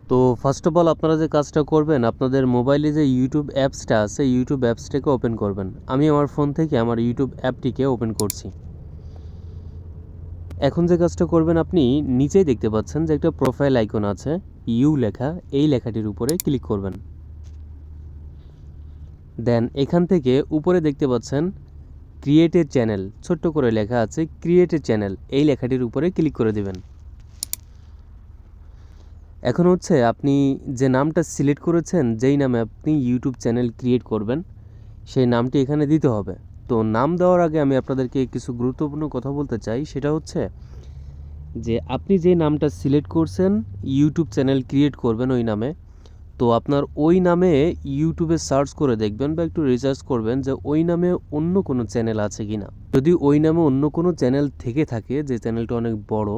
তো first of all আপনারা যে কাজটা করবেন, আপনাদের মোবাইলে যে ইউটিউব অ্যাপসটা আছে, ইউটিউব অ্যাপসটাকে ওপেন করবেন। আমি আমার ফোন থেকে আমার ইউটিউব অ্যাপটিকে ওপেন করছি। এখন যে কাজটা করবেন, আপনি নিচেই দেখতে পাচ্ছেন যে একটা প্রোফাইল আইকন আছে, ইউ লেখা, এই লেখাটির উপরে ক্লিক করবেন। দেন এখান থেকে উপরে দেখতে পাচ্ছেন ক্রিয়েট এ চ্যানেল, ছোট্ট করে লেখা আছে ক্রিয়েট এ চ্যানেল, এই লেখাটির উপরে ক্লিক করে দেবেন। এখন হচ্ছে আপনি যে নামটা সিলেক্ট করেছেন, যেই নামে আপনি ইউটিউব চ্যানেল ক্রিয়েট করবেন, সেই নামটি এখানে দিতে হবে। তো নাম দেওয়ার আগে আমি আপনাদেরকে কিছু গুরুত্বপূর্ণ কথা বলতে চাই। সেটা হচ্ছে যে আপনি যে নামটা সিলেক্ট করছেন, ইউটিউব চ্যানেল ক্রিয়েট করবেন ওই নামে, তো আপনার ওই নামে ইউটিউবে সার্চ করে দেখবেন বা একটু রিসার্চ করবেন যে ওই নামে অন্য কোনো চ্যানেল আছে কি না। যদি ওই নামে অন্য কোনো চ্যানেল থেকে থাকে, যে চ্যানেলটা অনেক বড়,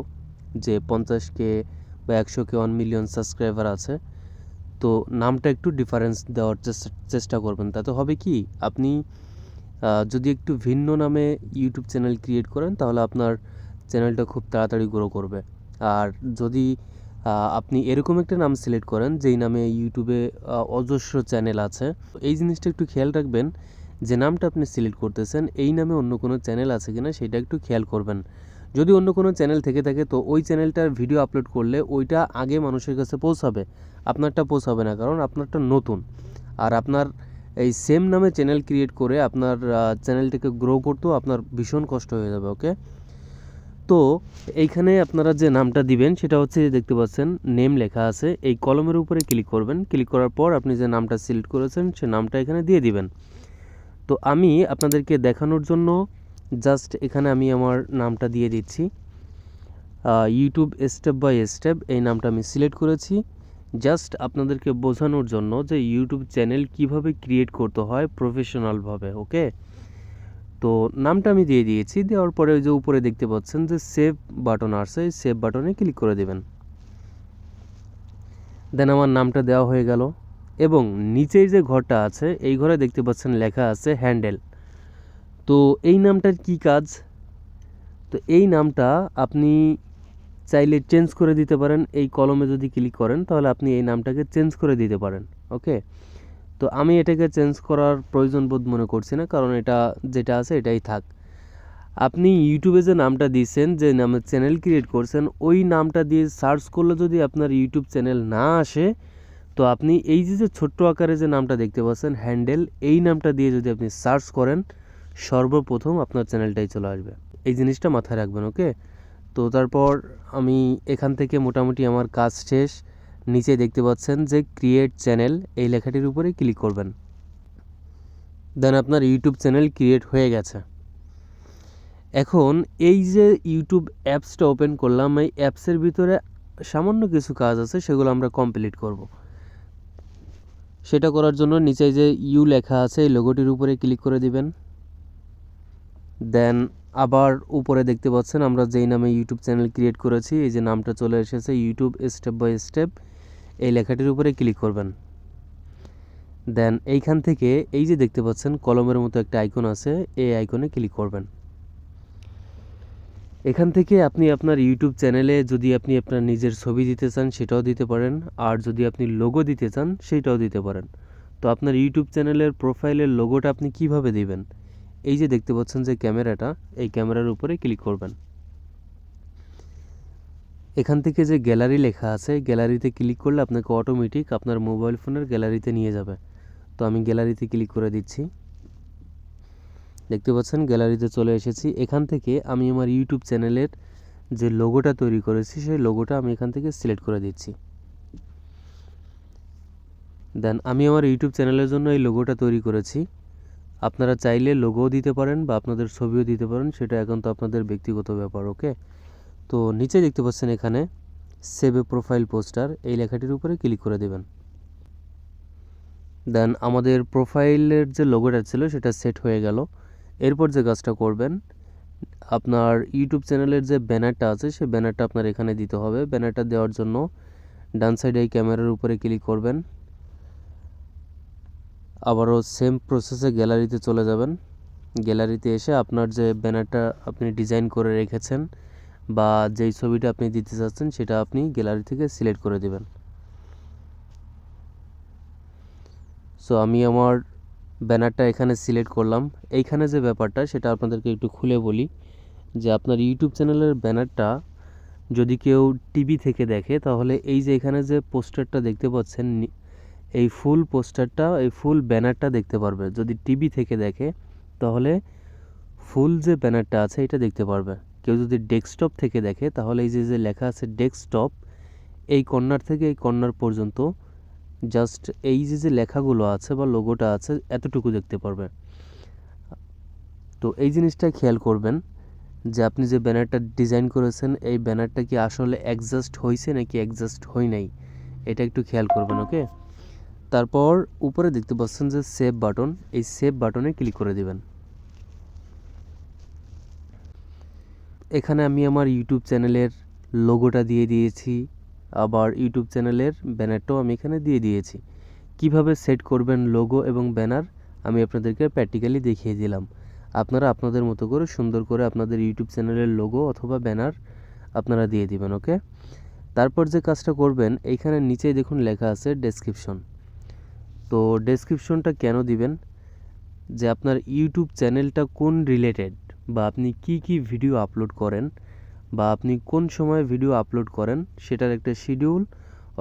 যে 50K বা 100K 1 মিলিয়ন সাবস্ক্রাইবার আছে, তো নামটা একটু ডিফারেন্স দেওয়ার চেষ্টা করবেন। তাতে হবে কি, আপনি যদি একটু ভিন্ন নামে ইউটিউব চ্যানেল ক্রিয়েট করেন, তাহলে আপনার চ্যানেলটা খুব তাড়াতাড়ি গ্রো করবে। আর যদি আপনি এরকম একটা নাম সিলেক্ট করেন যেই নামে ইউটিউবে অজস্র চ্যানেল আছে, এই জিনিসটা একটু খেয়াল রাখবেন যে নামটা আপনি সিলেক্ট করতেছেন এই নামে অন্য কোনো চ্যানেল আছে কিনা, সেটা একটু খেয়াল করবেন। যদি অন্য কোনো চ্যানেল থেকে থাকে, তো ওই চ্যানেলটার ভিডিও আপলোড করলে ওইটা আগে মানুষের কাছে পৌঁছাবে, আপনারটা পৌঁছাবে না, কারণ আপনারটা নতুন। আর আপনার এই সেম নামে চ্যানেল ক্রিয়েট করে আপনার চ্যানেলটাকে গ্রো করতেও আপনার ভীষণ কষ্ট হয়ে যাবে। ওকে, তো এইখানে আপনারা যে নামটা দিবেন সেটা হচ্ছে, দেখতে পাচ্ছেন নেম লেখা আছে, এই কলমের উপরে ক্লিক করবেন। ক্লিক করার পর আপনি যে নামটা সিলেক্ট করেছেন সে নামটা এখানে দিয়ে দিবেন। তো আমি আপনাদেরকে দেখানোর জন্য জাস্ট এখানে আমি আমার নামটা দিয়ে দিচ্ছি, ইউটিউব স্টেপ বাই স্টেপ, এই নামটা আমি সিলেক্ট করেছি জাস্ট আপনাদেরকে বোঝানোর জন্য যে ইউটিউব চ্যানেল কিভাবে ক্রিয়েট করতে হয় প্রফেশনালভাবে। ওকে, তো নামটা আমি দিয়ে দিয়েছি। দেওয়ার পরে ওই যে উপরে দেখতে পাচ্ছেন যে সেভ বাটন আসছে, এই সেভ বাটনে ক্লিক করে দেবেন। দেন আমার নামটা দেওয়া হয়ে গেল, এবং নিচেই যে ঘরটা আছে এই ঘরে দেখতে পাচ্ছেন লেখা আছে হ্যান্ডেল। তো এই নামটার কি কাজ, তো এই নামটা আপনি চাইলে চেঞ্জ করে দিতে পারেন। এই কলমে যদি ক্লিক করেন তাহলে আপনি এই নামটাকে চেঞ্জ করে দিতে পারেন। ওকে, তো আমি এটাকে চেঞ্জ করার প্রয়োজন বোধ মনে করছি না, কারণ এটা যেটা আছে এটাই থাক। আপনি ইউটিউবে যে নামটা দিয়েছেন, যে নামে চ্যানেল ক্রিয়েট করছেন, ওই নামটা দিয়ে সার্চ করলে যদি আপনার ইউটিউব চ্যানেল না আসে, তো আপনি এই যে ছোট্ট আকারে যে নামটা দেখতে পাচ্ছেন হ্যান্ডেল, এই নামটা দিয়ে যদি আপনি সার্চ করেন, সর্বপ্রথম আপনার চ্যানেলটাই চলে আসবে। এই জিনিসটা মাথায় রাখবেন। ওকে, তো তারপর আমি এখান থেকে মোটামুটি আমার কাজ শেষ। নিচে দেখতে পাচ্ছেন যে ক্রিয়েট চ্যানেল, এই লেখাটির উপরে ক্লিক করবেন। দেন আপনার ইউটিউব চ্যানেল ক্রিয়েট হয়ে গেছে। এখন এই যে ইউটিউব অ্যাপসটা ওপেন করলাম, এই অ্যাপসের ভিতরে সামান্য কিছু কাজ আছে, সেগুলো আমরা কমপ্লিট করব। সেটা করার জন্য নিচে যে ইউ লেখা আছে এই লোগোটির উপরে ক্লিক করে দিবেন। দেন আবার উপরে দেখতে পাচ্ছেন আমরা যেই নামে ইউটিউব চ্যানেল ক্রিয়েট করেছি, এই যে নামটা চলে এসেছে ইউটিউব স্টেপ বাই স্টেপ, এই লেখাটির উপরে ক্লিক করবেন। দেন এইখান থেকে এই যে দেখতে পাচ্ছেন কলমের মতো একটা আইকন আছে, এই আইকনে ক্লিক করবেন। এখান থেকে আপনি আপনার ইউটিউব চ্যানেলে যদি আপনি আপনার নিজের ছবি দিতে চান সেটাও দিতে পারেন, আর যদি আপনি লোগো দিতে চান সেটাও দিতে পারেন। তো আপনার ইউটিউব চ্যানেলের প্রোফাইলের লোগোটা আপনি কিভাবে দিবেন, এই যে দেখতে পাচ্ছেন যে ক্যামেরাটা, এই ক্যামেরার উপরে ক্লিক করবেন। এখান থেকে যে গ্যালারি লেখা আছে, গ্যালারিতে ক্লিক করলে আপনাকে অটোমেটিক আপনার মোবাইল ফোনের গ্যালারিতে নিয়ে যাবে। তো আমি গ্যালারিতে ক্লিক করে দিচ্ছি। দেখতে পাচ্ছেন গ্যালারিতে চলে এসেছি। এখান থেকে আমি আমার ইউটিউব চ্যানেলের যে লোগোটা তৈরি করেছি সেই লোগোটা আমি এখান থেকে সিলেক্ট করে দিচ্ছি। দেন আমি আমার ইউটিউব চ্যানেলের জন্য এই লোগোটা তৈরি করেছি। আপনারা চাইলে লোগোও দিতে পারেন বা আপনাদের ছবিও দিতে পারেন, সেটা এখন তো আপনাদের ব্যক্তিগত ব্যাপার। ওকে, তো নিচে দেখতে পাচ্ছেন এখানে সেভ এ প্রোফাইল পোস্টার, এই লেখাটির উপরে ক্লিক করে দেবেন। দেন আমাদের প্রোফাইলের যে লোগোটা ছিল সেটা সেট হয়ে গেল। এরপর যে কাজটা করবেন, আপনার ইউটিউব চ্যানেলের যে ব্যানারটা আছে সেই ব্যানারটা আপনার এখানে দিতে হবে। ব্যানারটা দেওয়ার জন্য ডান সাইডে এই ক্যামেরার উপরে ক্লিক করবেন। আবারও সেম প্রসেসে গ্যালারিতে চলে যাবেন। গ্যালারিতে এসে আপনার যে ব্যানারটা আপনি ডিজাইন করে রেখেছেন বা যেই ছবিটা আপনি দিতে চাচ্ছেন সেটা আপনি গ্যালারি থেকে সিলেক্ট করে দেবেন। সো আমি আমার ব্যানারটা এখানে সিলেক্ট করলাম। এইখানে যে ব্যাপারটা সেটা আপনাদেরকে একটু খুলে বলি, যে আপনার ইউটিউব চ্যানেলের ব্যানারটা যদি কেউ টিভি থেকে দেখে তাহলে এই যে এখানে যে পোস্টারটা দেখতে পাচ্ছেন, এই ফুল পোস্টারটা, এই ফুল ব্যানারটা দেখতে পারবে। যদি টিভি থেকে দেখে তাহলে ফুল যে ব্যানারটা আছে এটা দেখতে পারবে। কেউ যদি ডেস্কটপ থেকে দেখে তাহলে এই যে যে লেখা আছে ডেস্কটপ, এই কর্নার থেকে এই কর্নার পর্যন্ত জাস্ট এই যে যে লেখাগুলো আছে বা লোগোটা আছে এতটুকু দেখতে পারবে। তো এই জিনিসটা খেয়াল করবেন যে আপনি যে ব্যানারটা ডিজাইন করেছেন এই ব্যানারটা কি আসলে অ্যাডজাস্ট হয়েছে নাকি অ্যাডজাস্ট হয় নাই, এটা একটু খেয়াল করবেন। ওকে, তারপর উপরে দেখতে পাচ্ছেন যে সেভ বাটন, এই সেভ বাটনে ক্লিক করে দিবেন। এখানে আমি আমার ইউটিউব চ্যানেলের লোগোটা দিয়ে দিয়েছি, আবার ইউটিউব চ্যানেলের ব্যানারটাও আমি এখানে দিয়ে দিয়েছি। কিভাবে সেট করবেন লোগো এবং ব্যানার আমি আপনাদেরকে প্র্যাকটিক্যালি দেখিয়ে দিলাম। আপনারা আপনাদের মতো করে সুন্দর করে আপনাদের ইউটিউব চ্যানেলের লোগো অথবা ব্যানার আপনারা দিয়ে দিবেন। ওকে, তারপর যে কাজটা করবেন, এইখানে নিচেই দেখুন লেখা আছে ডেসক্রিপশন। তো ডেসক্রিপশনটা কেন দিবেন, যে আপনার ইউটিউব চ্যানেলটা কোন রিলেটেড বা আপনি কি ভিডিও আপলোড করেন বা আপনি কোন সময় ভিডিও আপলোড করেন সেটার একটা শিডিউল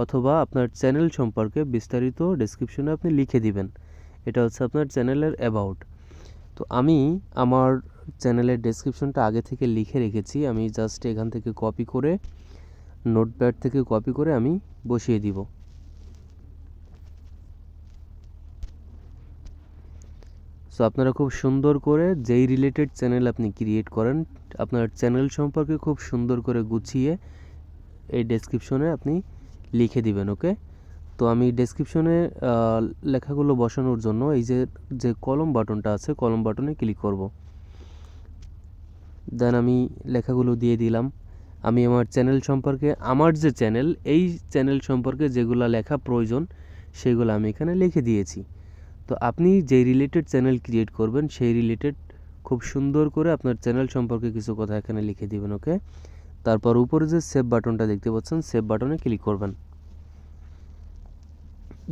অথবা আপনার চ্যানেল সম্পর্কে বিস্তারিত ডেসক্রিপশনে আপনি লিখে দিবেন। এটা হচ্ছে আপনার চ্যানেলের অ্যাবাউট। তো আমি আমার চ্যানেলের ডেসক্রিপশনটা আগে থেকে লিখে রেখেছি, আমি জাস্ট এখান থেকে কপি করে, নোটপ্যাড থেকে কপি করে আমি বসিয়ে দিব। সো আপনারা খুব সুন্দর করে যেই রিলেটেড চ্যানেল আপনি ক্রিয়েট করেন আপনার চ্যানেল সম্পর্কে খুব সুন্দর করে গুছিয়ে এই ডেসক্রিপশনে আপনি লিখে দিবেন। ওকে, তো আমি ডেসক্রিপশনে লেখাগুলো বসানোর জন্য এই যে কলম বাটনটা আছে কলম বাটনে ক্লিক করব। দেন আমি লেখাগুলো দিয়ে দিলাম। আমি আমার চ্যানেল সম্পর্কে, আমার যে চ্যানেল এই চ্যানেল সম্পর্কে যেগুলো লেখা প্রয়োজন সেগুলো আমি এখানে লিখে দিয়েছি। তো আপনি যেই রিলেটেড চ্যানেল ক্রিয়েট করবেন সেই রিলেটেড খুব সুন্দর করে আপনার চ্যানেল সম্পর্কে কিছু কথা এখানে লিখে দিবেন। ওকে, তারপর উপরে যে সেভ বাটনটা দেখতে পাচ্ছেন সেভ বাটনে ক্লিক করবেন।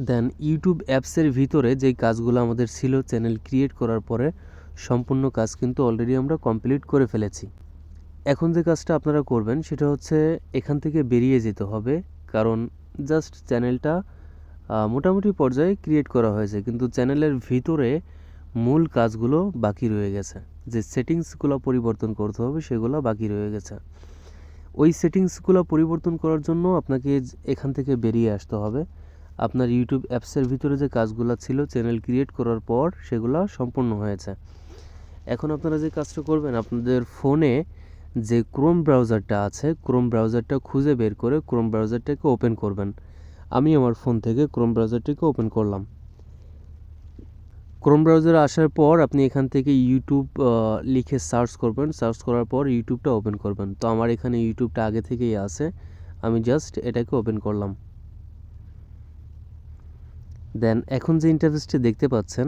দেন ইউটিউব অ্যাপসের ভিতরে যেই কাজগুলো আমাদের ছিল চ্যানেল ক্রিয়েট করার পরে সম্পূর্ণ কাজ কিন্তু অলরেডি আমরা কমপ্লিট করে ফেলেছি। এখন যে কাজটা আপনারা করবেন সেটা হচ্ছে এখান থেকে বেরিয়ে যেতে হবে, কারণ জাস্ট চ্যানেলটা মোটামুটি পর্যায়ে ক্রিয়েট করা হয়েছে কিন্তু চ্যানেলের ভিতরে মূল কাজগুলো বাকি রয়ে গেছে। যে সেটিংসগুলো পরিবর্তন করতে হবে সেগুলো বাকি রয়ে গেছে। ওই সেটিংসগুলো পরিবর্তন করার জন্য আপনাকে এখান থেকে বেরিয়ে আসতে হবে। আপনার ইউটিউব অ্যাপসের ভিতরে যে কাজগুলো ছিল চ্যানেল ক্রিয়েট করার পর সেগুলো সম্পূর্ণ হয়েছে। এখন আপনারা যে কাজটা করবেন, আপনাদের ফোনে যে ক্রোম ব্রাউজারটা আছে ক্রোম ব্রাউজারটা খুঁজে বের করে ক্রোম ব্রাউজারটাকে ওপেন করবেন। আমি আমার ফোন থেকে ক্রোম ব্রাউজারটিকে ওপেন করলাম। ক্রোম ব্রাউজারে আসার পর আপনি এখান থেকে ইউটিউব লিখে সার্চ করবেন, সার্চ করার পর ইউটিউবটা ওপেন করবেন। তো আমার এখানে ইউটিউবটা আগে থেকেই আছে, আমি জাস্ট এটাকে ওপেন করলাম। দেন এখন যে ইন্টারফেসটি দেখতে পাচ্ছেন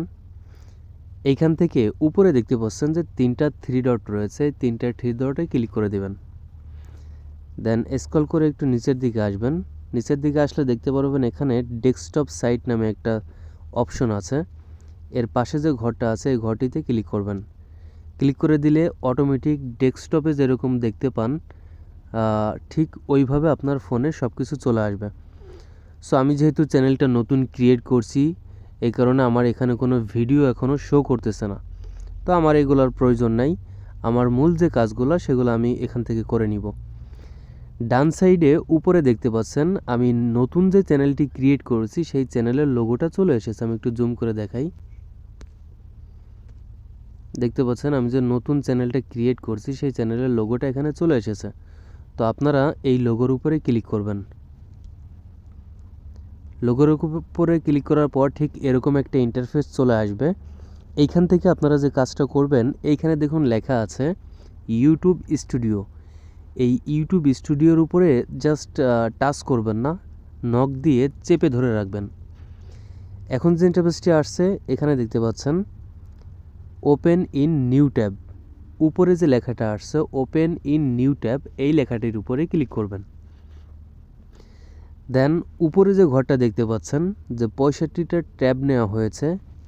এইখান থেকে উপরে দেখতে পাচ্ছেন যে তিনটা থ্রি ডট রয়েছে, তিনটা থ্রি ডটে ক্লিক করে দেবেন। দেন স্ক্রল করে একটু নিচের দিকে আসবেন। নিচের দিকে আসলে দেখতে পারবেন এখানে ডেস্কটপ সাইট নামে একটা অপশন আছে, এর পাশে যে ঘরটা আছে এই ঘরটিতে ক্লিক করবেন। ক্লিক করে দিলে অটোমেটিক ডেস্কটপে যেরকম দেখতে পান ঠিক ওইভাবে আপনার ফোনে সব কিছু চলে আসবে। সো আমি যেহেতু চ্যানেলটা নতুন ক্রিয়েট করছি এই কারণে আমার এখানে কোনো ভিডিও এখনও শো করতেছে না, তো আমার এগুলোর প্রয়োজন নাই। আমার মূল যে কাজগুলো সেগুলো আমি এখান থেকে করে নিব। ডান সাইডে উপরে দেখতে পাচ্ছেন আমি নতুন যে চ্যানেলটি ক্রিয়েট করেছি সেই চ্যানেলের লোগোটা চলে এসেছে। আমি একটু জুম করে দেখাই, দেখতে পাচ্ছেন আমি যে নতুন চ্যানেলটা ক্রিয়েট করছি সেই চ্যানেলের লোগোটা এখানে চলে এসেছে। তো আপনারা এই লোগোর উপরে ক্লিক করবেন। লোগোর উপরে ক্লিক করার পর ঠিক এরকম একটা ইন্টারফেস চলে আসবে। এইখান থেকে আপনারা যে কাজটা করবেন, এইখানে দেখুন লেখা আছে ইউটিউব স্টুডিও। এই ইউটিউব স্টুডিওর উপরে জাস্ট টাচ করবেন না, নক দিয়ে চেপে ধরে রাখবেন। এখন যে ইন্টারফেসটি আসছে এখানে দেখতে পাচ্ছেন ওপেন ইন নিউ ট্যাব, উপরে যে লেখাটা আসছে ওপেন ইন নিউ ট্যাব এই লেখাটির উপরে ক্লিক করবেন। দেন উপরে যে ঘরটা দেখতে পাচ্ছেন যে 65টা ট্যাব নেওয়া হয়েছে,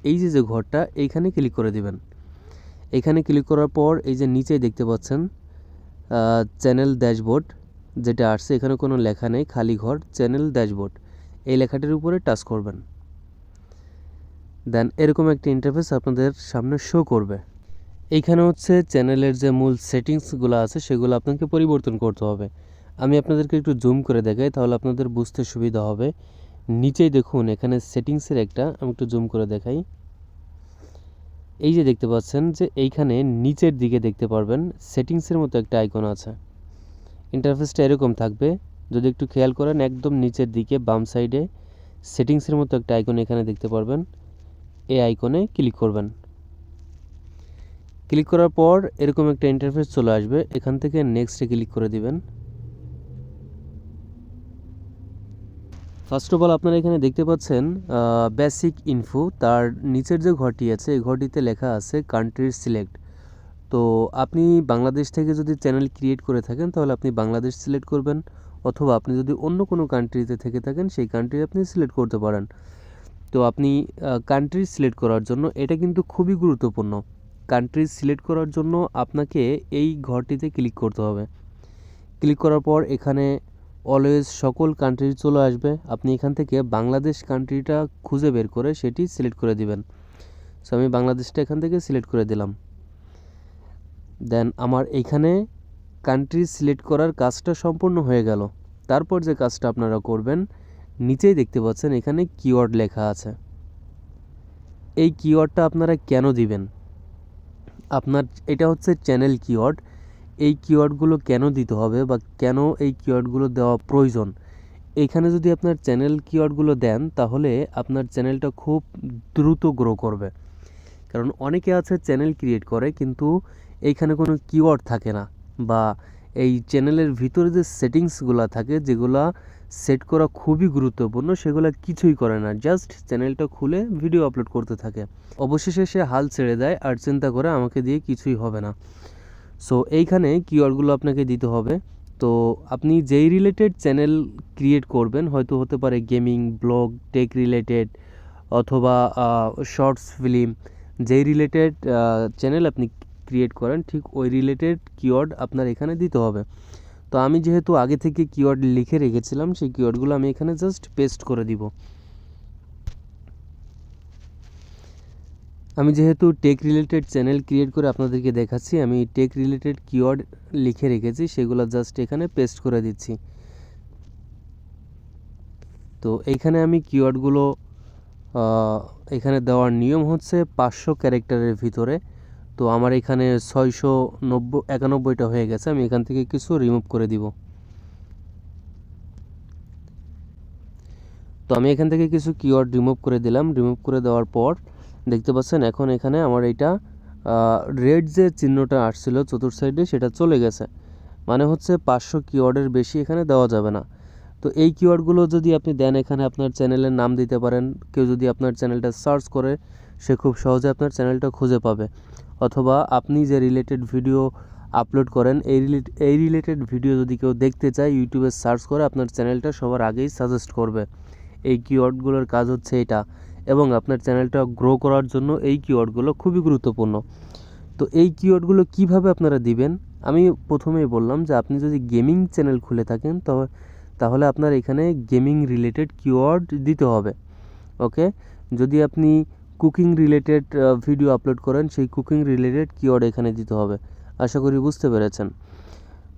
এই যে ঘরটা এইখানে ক্লিক করে দিবেন। এখানে ক্লিক করার পর এই যে নিচে দেখতে পাচ্ছেন চ্যানেল ড্যাশবোর্ড যেটা আসছে, এখানে কোনো লেখা নেই, খালি ঘর, চ্যানেল ড্যাশবোর্ড, এই লেখাটির উপরে টাচ করবেন। দেন এরকম একটা ইন্টারফেস আপনাদের সামনে শো করবে। এইখানে হচ্ছে চ্যানেলের যে মূল সেটিংসগুলো আছে সেগুলো আপনাকে পরিবর্তন করতে হবে। আমি আপনাদেরকে একটু জুম করে দেখাই, তাহলে আপনাদের বুঝতে সুবিধা হবে। নিচেই দেখুন এখানে সেটিংসের একটা, আমি একটু জুম করে দেখাই। এই যে দেখতে পাচ্ছেন যে এইখানে নিচের দিকে দেখতে পারবেন সেটিংসের মতো একটা আইকন আছে। ইন্টারফেসটা এরকম থাকবে, যদি একটু খেয়াল করেন একদম নিচের দিকে বাম সাইডে সেটিংসের মতো একটা আইকন এখানে দেখতে পারবেন। এই আইকনে ক্লিক করবেন। ক্লিক করার পর এরকম একটা ইন্টারফেস চলে আসবে, এখান থেকে নেক্সটে ক্লিক করে দিবেন। ফার্স্ট অফ অল আপনারা এখানে দেখতে পাচ্ছেন বেসিক ইনফো, তার নিচের যে ঘরটি আছে এই ঘরটিতে লেখা আছে কান্ট্রি সিলেক্ট। তো আপনি বাংলাদেশ থেকে যদি চ্যানেল ক্রিয়েট করে থাকেন তাহলে আপনি বাংলাদেশ সিলেক্ট করবেন, অথবা আপনি যদি অন্য কোনো কান্ট্রিতে থেকে থাকেন সেই কান্ট্রি আপনি সিলেক্ট করতে পারেন। তো আপনি কান্ট্রি সিলেক্ট করার জন্য এটা কিন্তু খুবই গুরুত্বপূর্ণ। কান্ট্রি সিলেক্ট করার জন্য আপনাকে এই ঘরটিতে ক্লিক করতে হবে। ক্লিক করার পর এখানে অলওয়েজ সকল কান্ট্রি চলে আসবে, আপনি এখান থেকে বাংলাদেশ কান্ট্রিটা খুঁজে বের করে সেটি সিলেক্ট করে দিবেন। সো আমি বাংলাদেশটা এখান থেকে সিলেক্ট করে দিলাম। দেন আমার এইখানে কান্ট্রি সিলেক্ট করার কাজটা সম্পূর্ণ হয়ে গেল। তারপর যে কাজটা আপনারা করবেন, নিচেই দেখতে পাচ্ছেন এখানে কিওয়ার্ড লেখা আছে। এই কিওয়ার্ডটা আপনারা কেন দিবেন? আপনার এটা হচ্ছে চ্যানেল কিওয়ার্ড। এই কিওয়ার্ডগুলো কেন দিতে হবে বা কেন এই কিওয়ার্ডগুলো দেওয়া প্রয়োজন, এইখানে যদি আপনার চ্যানেল কিওয়ার্ডগুলো দেন তাহলে আপনার চ্যানেলটা খুব দ্রুত গ্রো করবে। কারণ অনেকে আছে চ্যানেল ক্রিয়েট করে কিন্তু এইখানে কোনো কিওয়ার্ড থাকে না, বা এই চ্যানেলের ভিতরে যে সেটিংসগুলো থাকে যেগুলো সেট করা খুবই গুরুত্বপূর্ণ সেগুলো কিছুই করে না, জাস্ট চ্যানেলটা খুলে ভিডিও আপলোড করতে থাকে। অবশেষে সে হাল ছেড়ে দেয় আর চিন্তা করে আমাকে দিয়ে কিছুই হবে না। সো এইখানে কিওয়ার্ডগুলো আপনাকে দিতে হবে। তো আপনি যেই রিলেটেড চ্যানেল ক্রিয়েট করবেন, হয়তো হতে পারে গেমিং, ব্লগ, টেক রিলেটেড, অথবা শর্টস ফিল্ম, যেই রিলেটেড চ্যানেল আপনি ক্রিয়েট করেন ঠিক ওই রিলেটেড কিওয়ার্ড আপনার এখানে দিতে হবে। তো আমি যেহেতু আগে থেকে কিওয়ার্ড লিখে রেখেছিলাম সেই কিওয়ার্ডগুলো আমি এখানে জাস্ট পেস্ট করে দিব। আমি যেহেতু টেক রিলেটেড চ্যানেল ক্রিয়েট করে আপনাদেরকে দেখাচ্ছি, আমি টেক রিলেটেড কিওয়ার্ড লিখে রেখেছি, সেগুলো জাস্ট এখানে পেস্ট করে দিচ্ছি। তো এইখানে আমি কিওয়ার্ডগুলো এখানে দেওয়ার নিয়ম হচ্ছে 500 ক্যারেক্টারের ভিতরে। তো আমার এখানে 691টা হয়ে গেছে, আমি এখান থেকে কিছু রিমুভ করে দিব। তো আমি এখান থেকে কিছু কিওয়ার্ড রিমুভ করে দিলাম। রিমুভ করে দেওয়ার পর দেখতে পাচ্ছেন এখন এখানে আমার এইটা রেড যে চিহ্নটা আসছিল চতুর্থ সাইডে সেটা চলে গেছে, মানে হচ্ছে 500 কিওয়ার্ডের বেশি এখানে দেওয়া যাবে না। তো এই কিওয়ার্ডগুলো যদি আপনি দেন এখানে আপনার চ্যানেলের নাম দিতে পারেন, কেউ যদি আপনার চ্যানেলটা সার্চ করে সে খুব সহজে আপনার চ্যানেলটা খুঁজে পাবে। অথবা আপনি যে রিলেটেড ভিডিও আপলোড করেন এই রিলেটেড ভিডিও যদি কেউ দেখতে চায় ইউটিউবে সার্চ করে আপনার চ্যানেলটা সবার আগেই সাজেস্ট করবে। এই কিওয়ার্ডগুলোর কাজ হচ্ছে এটা, এবং আপনার চ্যানেলটা গ্রো করার জন্য এই কিওয়ার্ডগুলো খুবই গুরুত্বপূর্ণ। তো এই কিওয়ার্ডগুলো কিভাবে আপনারা দিবেন, আমি প্রথমেই বললাম যে আপনি যদি গেমিং চ্যানেল খুলে থাকেন তাহলে আপনার এখানে গেমিং রিলেটেড কিওয়ার্ড দিতে হবে। ওকে, যদি আপনি কুকিং রিলেটেড ভিডিও আপলোড করেন সেই কুকিং রিলেটেড কিওয়ার্ড এখানে দিতে হবে। আশা করি বুঝতে পেরেছেন।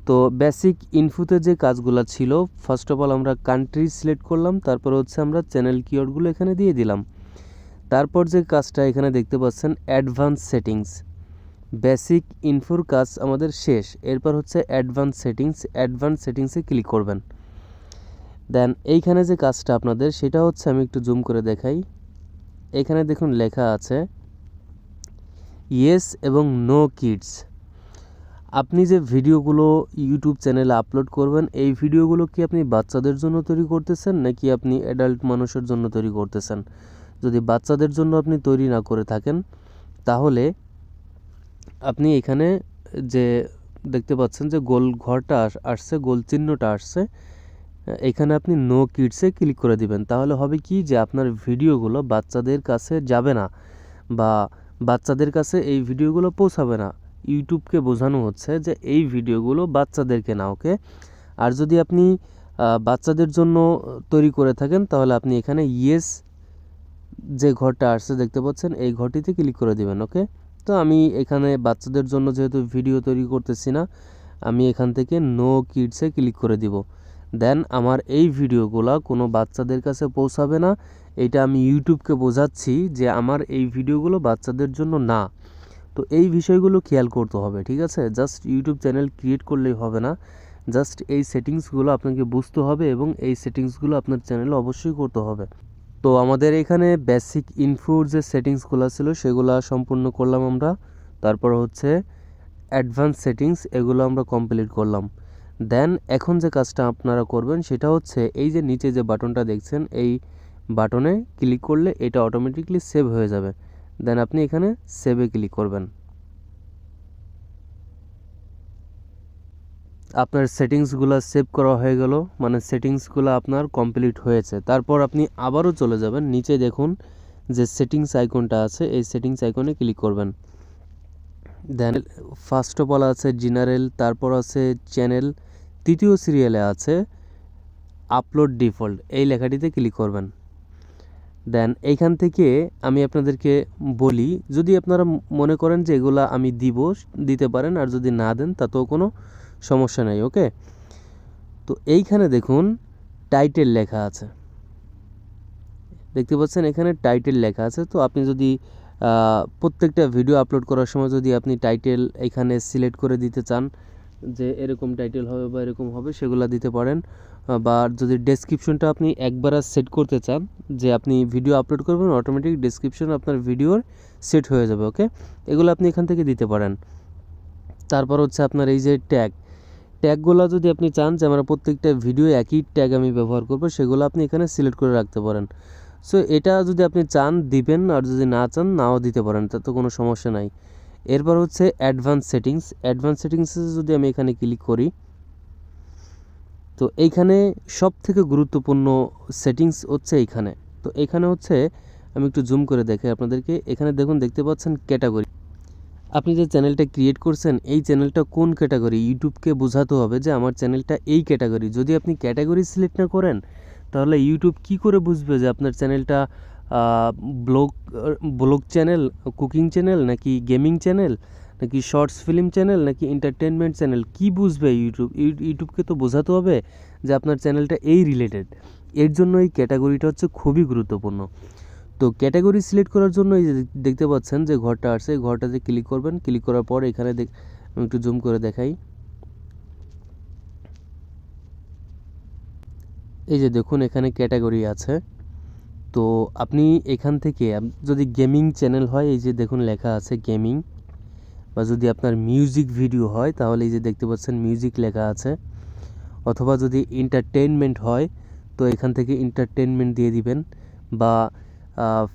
তো বেসিক ইনফোতে যে কাজগুলো ছিল, ফার্স্ট অফ অল আমরা কান্ট্রি সিলেক্ট করলাম, তারপর হচ্ছে আমরা চ্যানেল কিওয়ার্ডগুলো এখানে দিয়ে দিলাম। তারপর যে কাজটা এখানে দেখতে পাচ্ছেন অ্যাডভান্স সেটিংস, বেসিক ইনফোর কাজ আমাদের শেষ, এরপর হচ্ছে অ্যাডভান্স সেটিংসে ক্লিক করবেন। দেন এইখানে যে কাজটা আপনাদের সেটা হচ্ছে, আমি একটু জুম করে দেখাই, এখানে দেখুন লেখা আছে ইয়েস এবং নো কিডস। আপনি যে ভিডিওগুলো ইউটিউব চ্যানেলে আপলোড করবেন এই ভিডিওগুলো কি আপনি বাচ্চাদের জন্য তৈরি করতেছেন নাকি আপনি অ্যাডাল্ট মানুষের জন্য তৈরি করতেছেন? যদি বাচ্চাদের জন্য আপনি তৈরি না করে থাকেন তাহলে আপনি এখানে যে দেখতে পাচ্ছেন যে গোল ঘরটা আসছে, গোল চিহ্নটা আসছে, এখানে আপনি নো কিডসে ক্লিক করে দিবেন। তাহলে হবে কি যে আপনার ভিডিওগুলো বাচ্চাদের কাছে যাবে না বা বাচ্চাদের কাছে এই ভিডিওগুলো পৌঁছাবে না। ইউটিউবকে বোঝানো হচ্ছে যে এই ভিডিওগুলো বাচ্চাদেরকে না, ওকে? আর যদি আপনি বাচ্চাদের জন্য তৈরি করে থাকেন তাহলে আপনি এখানে ইয়েস যে ঘরটা আসছে দেখতে পাচ্ছেন এই ঘরটিতে ক্লিক করে দিবেন, ওকে? তো আমি এখানে বাচ্চাদের জন্য যেহেতু ভিডিও তৈরি করতেছি না, আমি এখান থেকে নো কিডসে ক্লিক করে দিব। দেন আমার এই ভিডিওগুলো কোনো বাচ্চাদের কাছে পৌঁছাবে না। এটা আমি ইউটিউবকে বোঝাচ্ছি যে আমার এই ভিডিওগুলো বাচ্চাদের জন্য না। তো এই বিষয়গুলো খেয়াল করতে হবে, ঠিক আছে? জাস্ট ইউটিউব চ্যানেল ক্রিয়েট করলেই হবে না, জাস্ট এই সেটিংসগুলো আপনাকে বুঝতে হবে এবং এই সেটিংসগুলো আপনার চ্যানেলে অবশ্যই করতে হবে। তো আমাদের এখানে বেসিক ইনফোর যে সেটিংসগুলো ছিল সেগুলো সম্পূর্ণ করলাম আমরা। তারপর হচ্ছে অ্যাডভান্স সেটিংস, এগুলো আমরা কমপ্লিট করলাম। দেন এখন যে কাজটা আপনারা করবেন সেটা হচ্ছে এই যে নিচে যে বাটনটা দেখছেন এই বাটনে ক্লিক করলে এটা অটোমেটিকলি সেভ হয়ে যাবে। দেন আপনি এখানে সেভে ক্লিক করবেন। আপনার সেটিংসগুলো সেভ করা হয়ে গেল, মানে সেটিংসগুলো আপনার কমপ্লিট হয়েছে। তারপর আপনি আবারও চলে যাবেন, নিচে দেখুন যে সেটিংস আইকনটা আছে, এই সেটিংস আইকনে ক্লিক করবেন। দেন ফার্স্ট অফ অল আছে জেনারেল, তারপর আছে চ্যানেল, তৃতীয় সিরিয়ালে আছে আপলোড ডিফল্ট, এই লেখাটিতে ক্লিক করবেন। দেন এইখান থেকে আমি আপনাদেরকে বলি, যদি আপনারা মনে করেন যে এগুলা আমি দিতে পারেন, আর যদি না দেন তাতেও কোনো সমস্যা নেই, ওকে? তো এইখানে দেখুন টাইটেল লেখা আছে, দেখতে পাচ্ছেন এখানে টাইটেল লেখা আছে। তো আপনি যদি প্রত্যেকটা ভিডিও আপলোড করার সময় যদি আপনি টাইটেল এখানে সিলেক্ট করে দিতে চান যে এরকম টাইটেল হবে বা এরকম হবে, সেগুলো দিতে পারেন। বা যদি ডেসক্রিপশনটা আপনি একবার সেট করতে চান যে আপনি ভিডিও আপলোড করবেন, অটোমেটিক ডেসক্রিপশন আপনার ভিডিওর সেট হয়ে যাবে, ওকে? এগুলো আপনি এখান থেকে দিতে পারেন। তারপর হচ্ছে আপনার এই যে ট্যাগগুলো যদি আপনি চান যে আমরা প্রত্যেকটা ভিডিও একই ট্যাগ আমি ব্যবহার করব, সেগুলো আপনি এখানে সিলেক্ট করে রাখতে পারেন। সো এটা যদি আপনি চান দিবেন, আর যদি না চান নাও দিতে পারেন, তাতে কোনো সমস্যা নাই। এরপর হচ্ছে অ্যাডভান্স সেটিংস। অ্যাডভান্স সেটিংসে যদি আমি এখানে ক্লিক করি, তো এইখানে সব থেকে গুরুত্বপূর্ণ সেটিংস হচ্ছে এইখানে। তো এখানে হচ্ছে আমি একটু জুম করে দেখাই আপনাদেরকে। এখানে দেখুন, দেখতে পাচ্ছেন ক্যাটাগরি। আপনি যে চ্যানেলটা ক্রিয়েট করছেন এই চ্যানেলটা কোন ক্যাটাগরি, ইউটিউবকে বোঝাতে হবে যে আমার চ্যানেলটা এই ক্যাটাগরি। যদি আপনি ক্যাটাগরি সিলেক্ট না করেন তাহলে ইউটিউব কি করে বুঝবে যে আপনার চ্যানেলটা blog blog channel, cooking channel, নাকি গেমিং চ্যানেল, নাকি শর্টস ফিল্ম চ্যানেল, নাকি এন্টারটেনমেন্ট চ্যানেল? কি বুঝবে ইউটিউবকে তো বোঝাতে হবে যে আপনার চ্যানেলটা এই রিলেটেড। এর জন্য এই ক্যাটাগরিটা হচ্ছে খুবই গুরুত্বপূর্ণ। তো ক্যাটাগরি সিলেক্ট করার জন্য এই যে দেখতে পাচ্ছেন যে ঘরটা আসছে, এই ঘরটাতে ক্লিক করবেন। ক্লিক করার পর এখানে আমি একটু জুম করে দেখাই। এই যে দেখুন এখানে ক্যাটাগরি আছে। তো আপনি এখান থেকে যদি গেমিং চ্যানেল হয়, এই যে দেখুন লেখা আছে গেমিং, বা যদি আপনার মিউজিক ভিডিও হয় তাহলে এই যে দেখতে পাচ্ছেন মিউজিক লেখা আছে, অথবা যদি এন্টারটেইনমেন্ট হয় তো এখান থেকে এন্টারটেনমেন্ট দিয়ে দিবেন, বা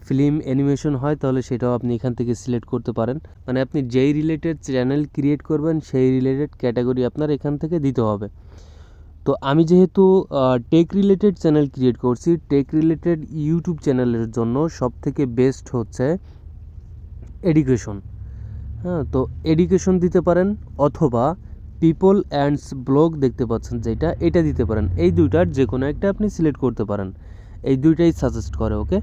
ফিল্ম অ্যানিমেশন হয় তাহলে সেটাও আপনি এখান থেকে সিলেক্ট করতে পারেন। মানে আপনি যেই রিলেটেড চ্যানেল ক্রিয়েট করবেন সেই রিলেটেড ক্যাটাগরি আপনার এখান থেকে দিতে হবে। তো আমি যেহেতু টেক রিলেটেড চ্যানেল ক্রিয়েট করছি, টেক রিলেটেড ইউটিউব চ্যানেলের জন্য সবথেকে বেস্ট হচ্ছে এডুকেশন। হ্যাঁ, তো এডুকেশন দিতে পারেন, অথবা পিপল অ্যান্ডস ব্লগ দেখতে পাচ্ছেন যেটা, এটা দিতে পারেন। এই দুইটার যে কোনো একটা আপনি সিলেক্ট করতে পারেন, এই দুইটাই সাজেস্ট করে, ওকে?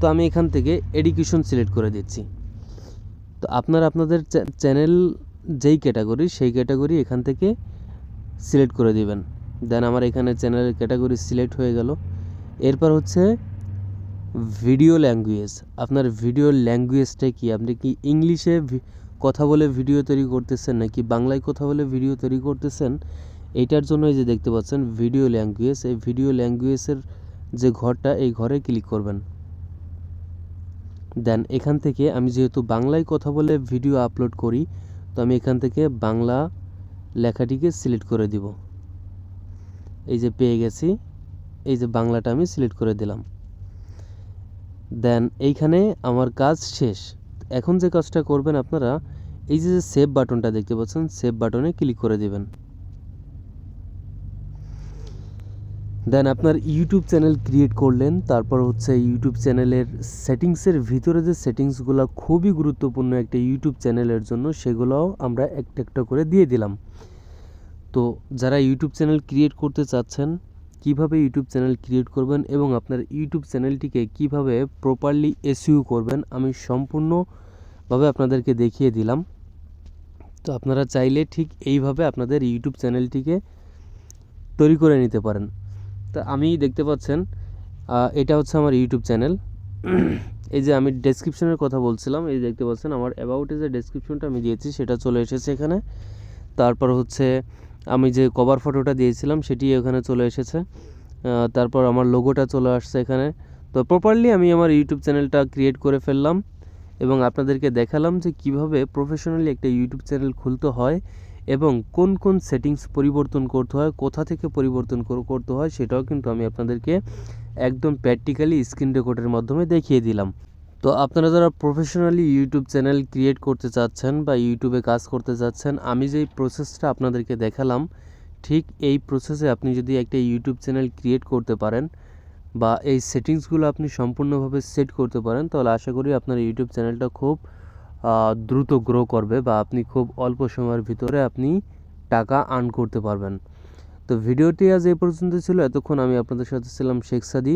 তো আমি এখান থেকে এডুকেশন সিলেক্ট করে দিচ্ছি। তো আপনাদের চ্যানেল যেই ক্যাটাগরি সেই ক্যাটাগরি এখান থেকে সিলেক্ট করে দিবেন। দেন আমার এখানে চ্যানেলের ক্যাটাগরি সিলেক্ট হয়ে গেল। এরপর হচ্ছে ভিডিও ল্যাঙ্গুয়েজ। আপনার ভিডিও ল্যাঙ্গুয়েজটা কি? আপনি কি ইংলিশে কথা বলে ভিডিও তৈরি করতেছেন, নাকি বাংলায় কথা বলে ভিডিও তৈরি করতেছেন? এইটার জন্য এই যে দেখতে পাচ্ছেন ভিডিও ল্যাঙ্গুয়েজ, এই ভিডিও ল্যাঙ্গুয়েজের যে ঘরটা, এই ঘরে ক্লিক করবেন। দেন এখান থেকে আমি যেহেতু বাংলায় কথা বলে ভিডিও আপলোড করি, তো আমি এখান থেকে বাংলা লেখাটিকে সিলেক্ট করে দিব। এই যে পেয়ে গেছি, এই যে বাংলাটা আমি সিলেক্ট করে দিলাম। দেন এইখানে আমার কাজ শেষ। এখন যে কাজটা করবেন আপনারা, এই যে সেভ বাটনটা দেখতে পাচ্ছেন, সেভ বাটনে ক্লিক করে দিবেন। দেন আপনার ইউটিউব চ্যানেল ক্রিয়েট করলেন, তারপর হচ্ছে ইউটিউব চ্যানেলের সেটিংসের ভিতরে যে সেটিংসগুলো খুবই গুরুত্বপূর্ণ একটা ইউটিউব চ্যানেলের জন্য, সেগুলোও আমরা একটা একটা করে দিয়ে দিলাম। তো যারা ইউটিউব চ্যানেল ক্রিয়েট করতে চাচ্ছেন, কিভাবে ইউটিউব চ্যানেল ক্রিয়েট করবেন এবং আপনার ইউটিউব চ্যানেলটিকে কিভাবে প্রপারলি এসইও করবেন, আমি সম্পূর্ণভাবে আপনাদেরকে দেখিয়ে দিলাম। তো আপনারা চাইলে ঠিক এইভাবে আপনাদের ইউটিউব চ্যানেলটিকে তৈরি করে নিতে পারেন। তা আমি দেখতে পাচ্ছেন এটা হচ্ছে আমার ইউটিউব চ্যানেল। এই যে আমি ডেসক্রিপশনের কথা বলছিলাম, এই দেখতে পাচ্ছেন আমার অ্যাবাউটে যে ডেসক্রিপশনটা আমি দিয়েছি সেটা চলে এসেছে এখানে। তারপর হচ্ছে আমি যে কভার ফটোটা দিয়েছিলাম সেটি এখানে চলে এসেছে। তারপর আমার লোগোটা চলে আসছে এখানে। তো প্রপারলি আমি আমার ইউটিউব চ্যানেলটা ক্রিয়েট করে ফেললাম এবং আপনাদেরকে দেখালাম যে কিভাবে প্রফেশনালি একটা ইউটিউব চ্যানেল খুলতে হয় এবং কোন কোন সেটিংস পরিবর্তন করতে হয়, কোথা থেকে পরিবর্তন করতে হয়, সেটাও কিন্তু আমি আপনাদেরকে একদম প্র্যাকটিক্যালি স্ক্রিন রেকর্ডের মাধ্যমে দেখিয়ে দিলাম। তো আপনারা যারা প্রফেশনালি ইউটিউব চ্যানেল ক্রিয়েট করতে চাচ্ছেন বা ইউটিউবে কাজ করতে চাচ্ছেন, আমি যেই প্রসেসটা আপনাদেরকে দেখালাম, ঠিক এই প্রসেসে আপনি যদি একটা ইউটিউব চ্যানেল ক্রিয়েট করতে পারেন বা এই সেটিংসগুলো আপনি সম্পূর্ণভাবে সেট করতে পারেন, তাহলে আশা করি আপনার ইউটিউব চ্যানেলটা খুব দ্রুত গ্রো করবে বা আপনি খুব অল্প সময়ের ভিতরে আপনি টাকা আর্ন করতে পারবেন। তো ভিডিওটি আজ এই পর্যন্ত ছিল। এতক্ষণ আমি আপনাদের সাথে ছিলাম শেখ সাদি।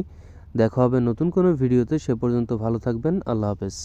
দেখা হবে নতুন কোনো ভিডিওতে। সে পর্যন্ত ভালো থাকবেন। আল্লাহ হাফেজ।